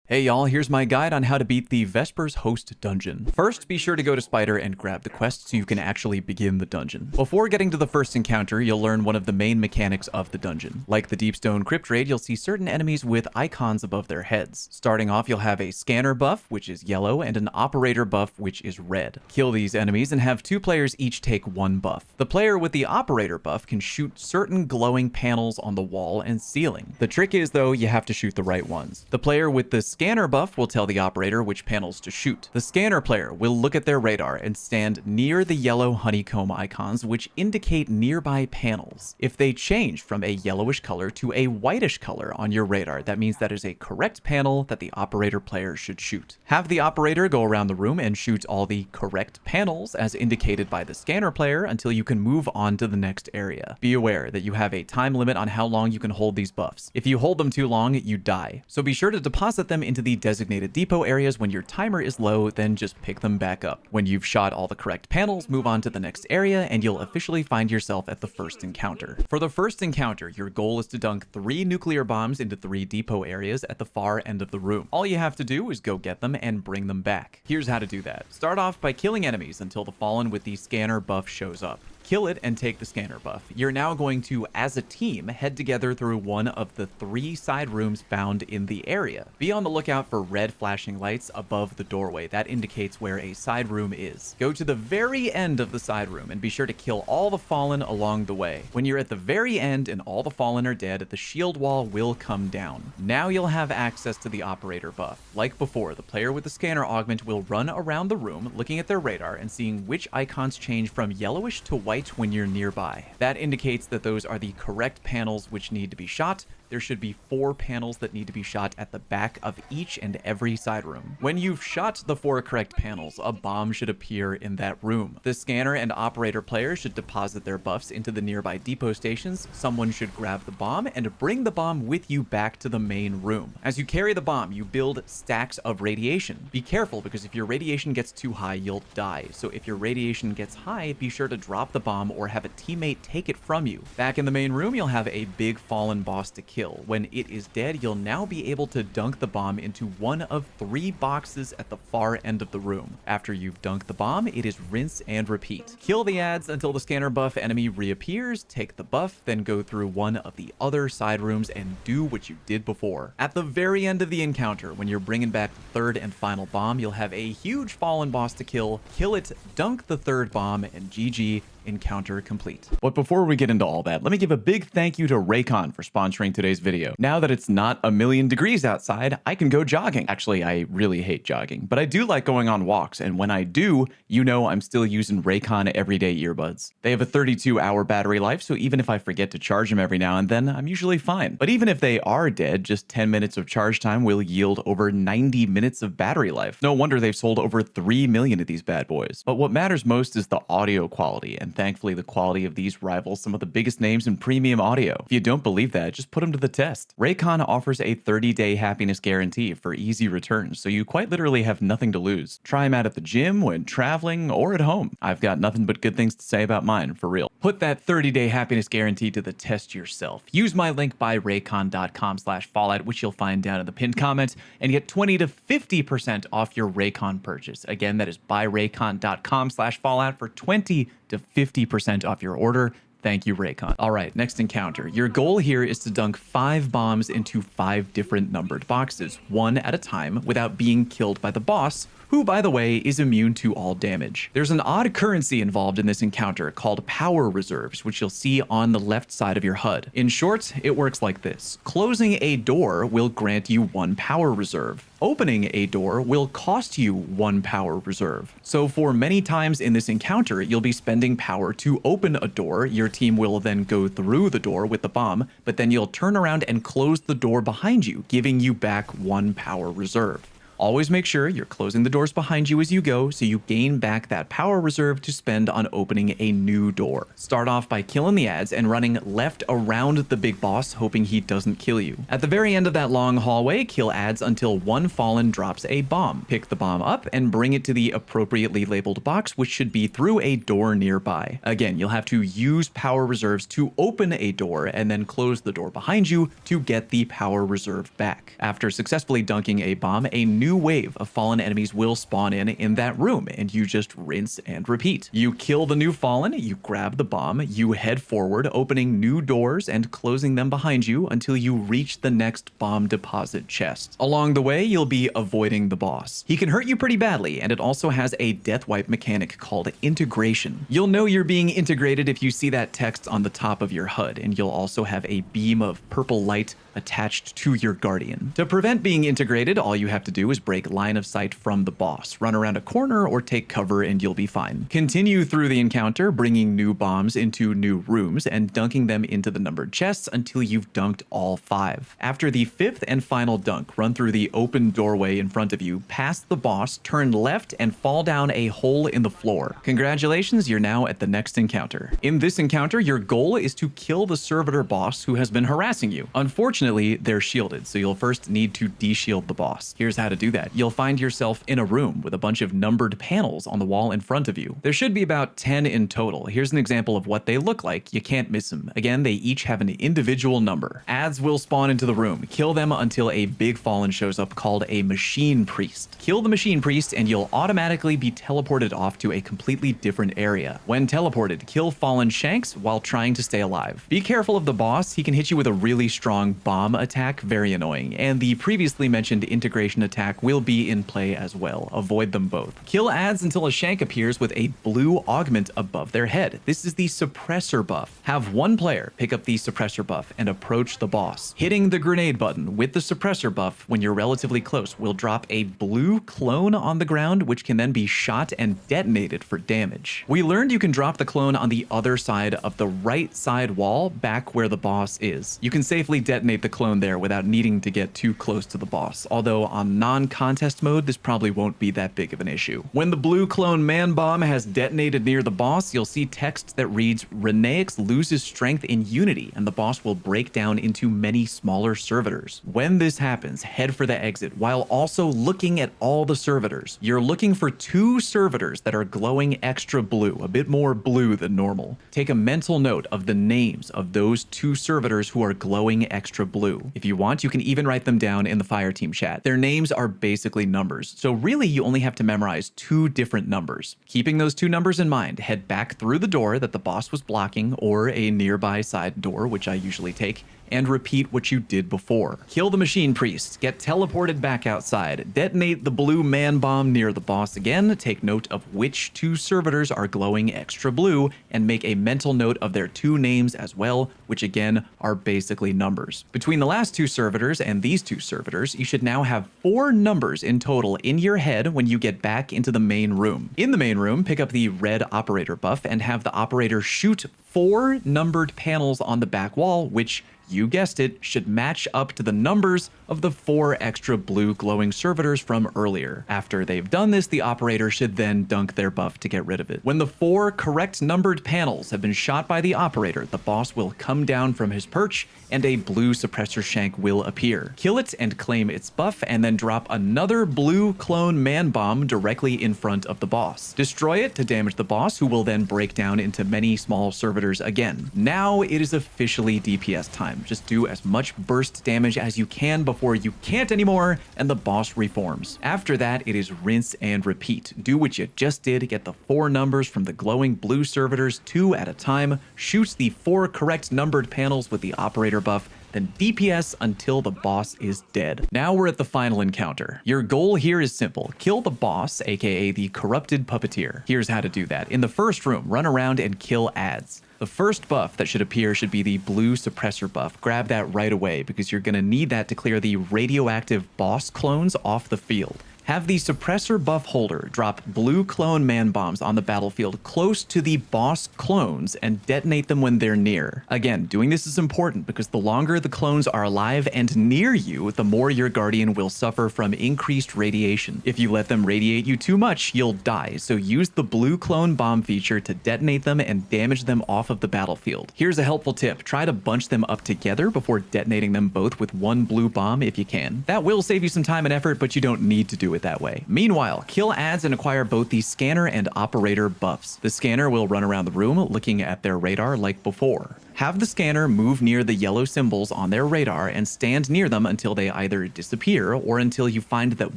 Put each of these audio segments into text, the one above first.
Hey y'all, here's my guide on how to beat the VESPER'S host dungeon. First, be sure to go to Spider and grab the quest so you can actually begin the dungeon. Before getting to the first encounter, you'll learn one of the main mechanics of the dungeon. Like the Deepstone Crypt Raid, you'll see certain enemies with icons above their heads. Starting off, you'll have a scanner buff, which is yellow, and an operator buff, which is red. Kill these enemies and have two players each take one buff. The player with the operator buff can shoot certain glowing panels on the wall and ceiling. The trick is, though, you have to shoot the right ones. The player with the scanner buff will tell the operator which panels to shoot. The scanner player will look at their radar and stand near the yellow honeycomb icons, which indicate nearby panels. If they change from a yellowish color to a whitish color on your radar, that means that is a correct panel that the operator player should shoot. Have the operator go around the room and shoot all the correct panels as indicated by the scanner player until you can move on to the next area. Be aware that you have a time limit on how long you can hold these buffs. If you hold them too long, you die. So be sure to deposit them into the designated depot areas when your timer is low, then just pick them back up. When you've shot all the correct panels, move on to the next area and you'll officially find yourself at the first encounter. For the first encounter, your goal is to dunk 3 nuclear bombs into 3 depot areas at the far end of the room. All you have to do is go get them and bring them back. Here's how to do that. Start off by killing enemies until the Fallen with the scanner buff shows up. Kill it and take the scanner buff. You're now going to, as a team, head together through one of the 3 side rooms found in the area. Be on the lookout for red flashing lights above the doorway. That indicates where a side room is. Go to the very end of the side room and be sure to kill all the Fallen along the way. When you're at the very end and all the Fallen are dead, the shield wall will come down. Now you'll have access to the operator buff. Like before, the player with the scanner augment will run around the room looking at their radar and seeing which icons change from yellowish to white when you're nearby. That indicates that those are the correct panels which need to be shot. There should be 4 panels that need to be shot at the back of each and every side room. When you've shot the 4 correct panels, a bomb should appear in that room. The scanner and operator players should deposit their buffs into the nearby depot stations. Someone should grab the bomb and bring the bomb with you back to the main room. As you carry the bomb, you build stacks of radiation. Be careful because if your radiation gets too high, you'll die. So if your radiation gets high, be sure to drop the bomb or have a teammate take it from you. Back in the main room, you'll have a big Fallen boss to kill. When it is dead, you'll now be able to dunk the bomb into one of 3 boxes at the far end of the room. After you've dunked the bomb, it is rinse and repeat. Kill the ads until the scanner buff enemy reappears, take the buff, then go through one of the other side rooms and do what you did before. At the very end of the encounter, when you're bringing back the 3rd and final bomb, you'll have a huge Fallen boss to kill. Kill it, dunk the 3rd bomb, and GG. Encounter complete. But before we get into all that, let me give a big thank you to Raycon for sponsoring today's video. Now that it's not 1,000,000 degrees outside, I can go jogging. Actually, I really hate jogging, but I do like going on walks, and when I do, you know I'm still using Raycon everyday earbuds. They have a 32-hour battery life, so even if I forget to charge them every now and then, I'm usually fine. But even if they are dead, just 10 minutes of charge time will yield over 90 minutes of battery life. No wonder they've sold over 3 million of these bad boys. But what matters most is the audio quality, and thankfully the quality of these rivals some of the biggest names in premium audio. If you don't believe that, just put them to the test. Raycon offers a 30-day happiness guarantee for easy returns, so you quite literally have nothing to lose. Try them out at the gym, when traveling, or at home. I've got nothing but good things to say about mine, for real. Put that 30-day happiness guarantee to the test yourself. Use my link buyraycon.com/fallout, which you'll find down in the pinned comment, and get 20 to 50% off your Raycon purchase. Again, that is buyraycon.com/fallout for 20 to 50% off your order. Thank you, Raycon. All right, next encounter. Your goal here is to dunk 5 bombs into 5 different numbered boxes, one at a time, without being killed by the boss, who, by the way, is immune to all damage. There's an odd currency involved in this encounter called power reserves, which you'll see on the left side of your HUD. In short, it works like this. Closing a door will grant you 1 power reserve. Opening a door will cost you 1 power reserve. So for many times in this encounter, you'll be spending power to open a door. Your team will then go through the door with the bomb, but then you'll turn around and close the door behind you, giving you back 1 power reserve. Always make sure you're closing the doors behind you as you go so you gain back that power reserve to spend on opening a new door. Start off by killing the ads and running left around the big boss, hoping he doesn't kill you. At the very end of that long hallway, kill ads until one fallen drops a bomb. Pick the bomb up and bring it to the appropriately labeled box, which should be through a door nearby. Again, you'll have to use power reserves to open a door and then close the door behind you to get the power reserve back. After successfully dunking a bomb, a new wave of fallen enemies will spawn in that room, and you just rinse and repeat. You kill the new fallen, you grab the bomb, you head forward, opening new doors and closing them behind you until you reach the next bomb deposit chest. Along the way, you'll be avoiding the boss. He can hurt you pretty badly, and it also has a death wipe mechanic called integration. You'll know you're being integrated if you see that text on the top of your HUD, and you'll also have a beam of purple light attached to your guardian. To prevent being integrated, all you have to do is break line of sight from the boss, run around a corner or take cover and you'll be fine. Continue through the encounter, bringing new bombs into new rooms and dunking them into the numbered chests until you've dunked all 5. After the 5th and final dunk, run through the open doorway in front of you, past the boss, turn left and fall down a hole in the floor. Congratulations, you're now at the next encounter. In this encounter, your goal is to kill the servitor boss who has been harassing you. Unfortunately, they're shielded, so you'll first need to de-shield the boss. Here's how to do that. You'll find yourself in a room with a bunch of numbered panels on the wall in front of you. There should be about 10 in total. Here's an example of what they look like. You can't miss them. Again, they each have an individual number. Ads will spawn into the room. Kill them until a big fallen shows up called a machine priest. Kill the machine priest and you'll automatically be teleported off to a completely different area. When teleported, kill fallen shanks while trying to stay alive. Be careful of the boss. He can hit you with a really strong bomb attack, very annoying, and the previously mentioned integration attack will be in play as well. Avoid them both. Kill ads until a shank appears with a blue augment above their head. This is the suppressor buff. Have one player pick up the suppressor buff and approach the boss. Hitting the grenade button with the suppressor buff when you're relatively close will drop a blue clone on the ground, which can then be shot and detonated for damage. We learned you can drop the clone on the other side of the right side wall, back where the boss is. You can safely detonate the clone there without needing to get too close to the boss, although on non-contest mode this probably won't be that big of an issue. When the blue clone man bomb has detonated near the boss, you'll see text that reads, "Renaix loses strength in Unity and the boss will break down into many smaller servitors." When this happens, head for the exit while also looking at all the servitors. You're looking for 2 servitors that are glowing extra blue, a bit more blue than normal. Take a mental note of the names of those 2 servitors who are glowing extra blue. If you want, you can even write them down in the fire team chat. Their names are basically numbers, so really you only have to memorize 2 different numbers. Keeping those 2 numbers in mind, head back through the door that the boss was blocking or a nearby side door, which I usually take, and repeat what you did before. Kill the machine priest, get teleported back outside, detonate the blue man bomb near the boss again, take note of which 2 servitors are glowing extra blue, and make a mental note of their 2 names as well, which again are basically numbers. Between the last 2 servitors and these 2 servitors, you should now have 4 numbers in total in your head when you get back into the main room. In the main room, pick up the red operator buff and have the operator shoot 4 numbered panels on the back wall, which, you guessed it, should match up to the numbers of the 4 extra blue glowing servitors from earlier. After they've done this, the operator should then dunk their buff to get rid of it. When the 4 correct numbered panels have been shot by the operator, the boss will come down from his perch and a blue suppressor shank will appear. Kill it and claim its buff, and then drop another blue clone man bomb directly in front of the boss. Destroy it to damage the boss, who will then break down into many small servitors again. Now it is officially DPS time. Just do as much burst damage as you can before you can't anymore and the boss reforms. After that, it is rinse and repeat. Do what you just did, get the 4 numbers from the glowing blue servitors 2 at a time, shoot the 4 correct numbered panels with the operator buff, then DPS until the boss is dead. Now we're at the final encounter. Your goal here is simple. Kill the boss, aka the corrupted puppeteer. Here's how to do that. In the first room, run around and kill ads. The first buff that should appear should be the blue suppressor buff. Grab that right away because you're going to need that to clear the radioactive boss clones off the field. Have the suppressor buff holder drop blue clone man bombs on the battlefield close to the boss clones and detonate them when they're near. Again, doing this is important because the longer the clones are alive and near you, the more your guardian will suffer from increased radiation. If you let them radiate you too much, you'll die, so use the blue clone bomb feature to detonate them and damage them off of the battlefield. Here's a helpful tip: try to bunch them up together before detonating them both with one blue bomb if you can. That will save you some time and effort, but you don't need to do it that way. Meanwhile, kill ads and acquire both the scanner and operator buffs. The scanner will run around the room looking at their radar like before. Have the scanner move near the yellow symbols on their radar and stand near them until they either disappear or until you find that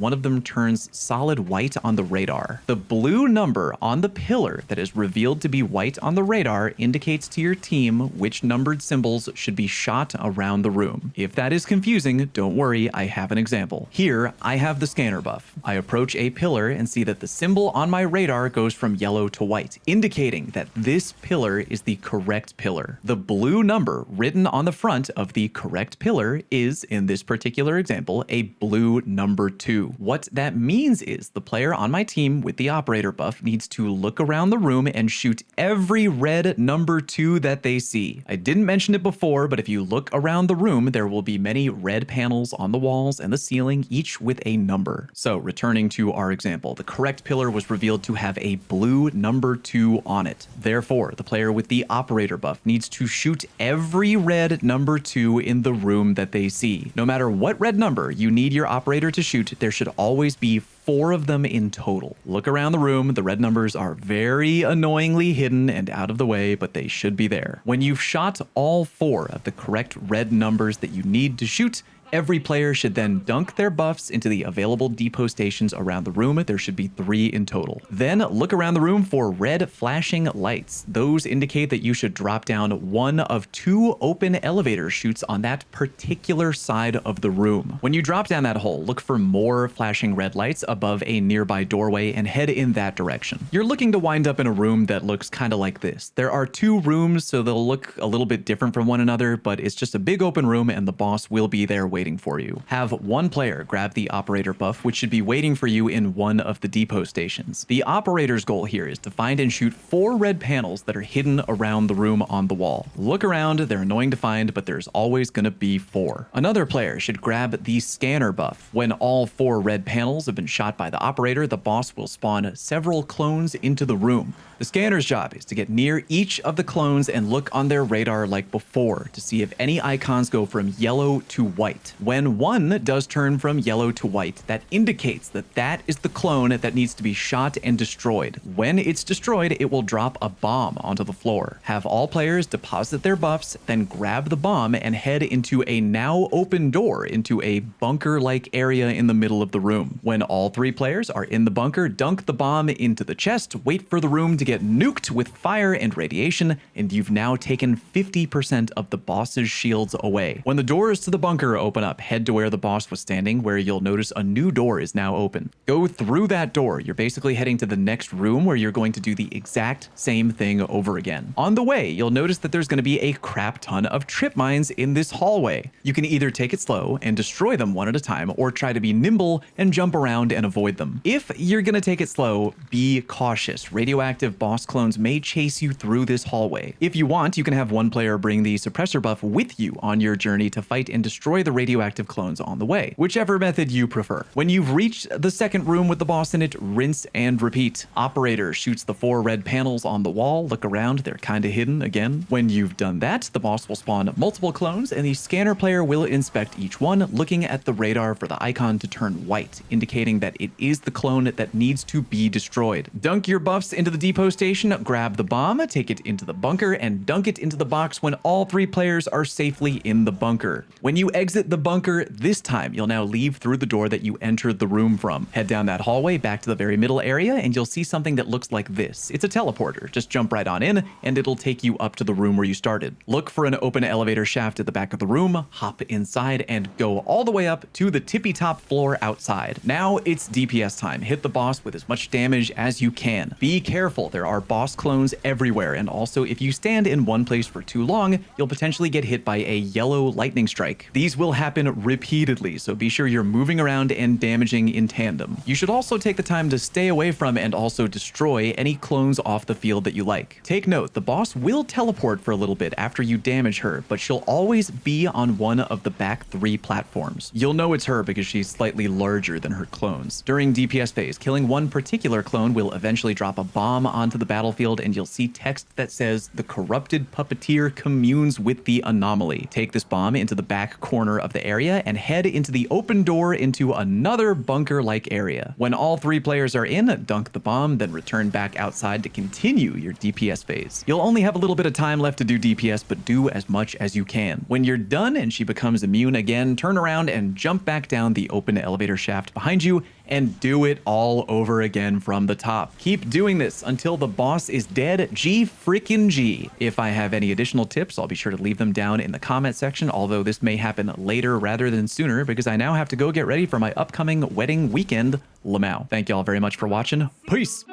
one of them turns solid white on the radar. The blue number on the pillar that is revealed to be white on the radar indicates to your team which numbered symbols should be shot around the room. If that is confusing, don't worry, I have an example. Here, I have the scanner buff. I approach a pillar and see that the symbol on my radar goes from yellow to white, indicating that this pillar is the correct pillar. The blue number written on the front of the correct pillar is, in this particular example, a blue number 2. What that means is the player on my team with the operator buff needs to look around the room and shoot every red number 2 that they see. I didn't mention it before, but if you look around the room, there will be many red panels on the walls and the ceiling, each with a number. So returning to our example, the correct pillar was revealed to have a blue number 2 on it. Therefore, the player with the operator buff needs to shoot every red number 2 in the room that they see. No matter what red number you need your operator to shoot, there should always be 4 of them in total. Look around the room, the red numbers are very annoyingly hidden and out of the way, but they should be there. When you've shot all 4 of the correct red numbers that you need to shoot, every player should then dunk their buffs into the available depot stations around the room. There should be 3 in total. Then look around the room for red flashing lights. Those indicate that you should drop down one of 2 open elevator chutes on that particular side of the room. When you drop down that hole, look for more flashing red lights above a nearby doorway and head in that direction. You're looking to wind up in a room that looks kind of like this. There are 2 rooms, so they'll look a little bit different from one another, but it's just a big open room and the boss will be there waiting for you. Have one player grab the operator buff, which should be waiting for you in one of the depot stations. The operator's goal here is to find and shoot 4 red panels that are hidden around the room on the wall. Look around, they're annoying to find, but there's always going to be 4. Another player should grab the scanner buff. When all 4 red panels have been shot by the operator, the boss will spawn several clones into the room. The scanner's job is to get near each of the clones and look on their radar like before to see if any icons go from yellow to white. When one does turn from yellow to white, that indicates that that is the clone that needs to be shot and destroyed. When it's destroyed, it will drop a bomb onto the floor. Have all players deposit their buffs, then grab the bomb and head into a now open door into a bunker-like area in the middle of the room. When all 3 players are in the bunker, dunk the bomb into the chest, wait for the room to get nuked with fire and radiation, and you've now taken 50% of the boss's shields away. When the doors to the bunker open up, head to where the boss was standing, where you'll notice a new door is now open. Go through that door. You're basically heading to the next room where you're going to do the exact same thing over again. On the way, you'll notice that there's going to be a crap ton of trip mines in this hallway. You can either take it slow and destroy them one at a time, or try to be nimble and jump around and avoid them. If you're going to take it slow, be cautious. Radioactive boss clones may chase you through this hallway. If you want, you can have one player bring the suppressor buff with you on your journey to fight and destroy the radioactive clones on the way, whichever method you prefer. When you've reached the second room with the boss in it, rinse and repeat. Operator shoots the 4 red panels on the wall. Look around, they're kind of hidden again. When you've done that, the boss will spawn multiple clones and the scanner player will inspect each one, looking at the radar for the icon to turn white, indicating that it is the clone that needs to be destroyed. Dunk your buffs into the depot station, grab the bomb, take it into the bunker, and dunk it into the box when all 3 players are safely in the bunker. When you exit the bunker, this time you'll now leave through the door that you entered the room from. Head down that hallway back to the very middle area and you'll see something that looks like this. It's a teleporter. Just jump right on in and it'll take you up to the room where you started. Look for an open elevator shaft at the back of the room, hop inside, and go all the way up to the tippy top floor outside. Now it's DPS time. Hit the boss with as much damage as you can. Be careful, there are boss clones everywhere, and also if you stand in one place for too long, you'll potentially get hit by a yellow lightning strike. These will happen happen repeatedly, so be sure you're moving around and damaging in tandem. You should also take the time to stay away from and also destroy any clones off the field that you like. Take note, the boss will teleport for a little bit after you damage her, but she'll always be on one of the back 3 platforms. You'll know it's her because she's slightly larger than her clones. During DPS phase, killing one particular clone will eventually drop a bomb onto the battlefield, and you'll see text that says, "The corrupted puppeteer communes with the anomaly." Take this bomb into the back corner of the area and head into the open door into another bunker-like area. When all 3 players are in, dunk the bomb, then return back outside to continue your DPS phase. You'll only have a little bit of time left to do DPS, but do as much as you can. When you're done and she becomes immune again, turn around and jump back down the open elevator shaft behind you and do it all over again from the top. Keep doing this until the boss is dead. G freaking G. If I have any additional tips, I'll be sure to leave them down in the comment section, although this may happen later rather than sooner because I now have to go get ready for my upcoming wedding weekend, Lamau. Thank y'all very much for watching. Peace!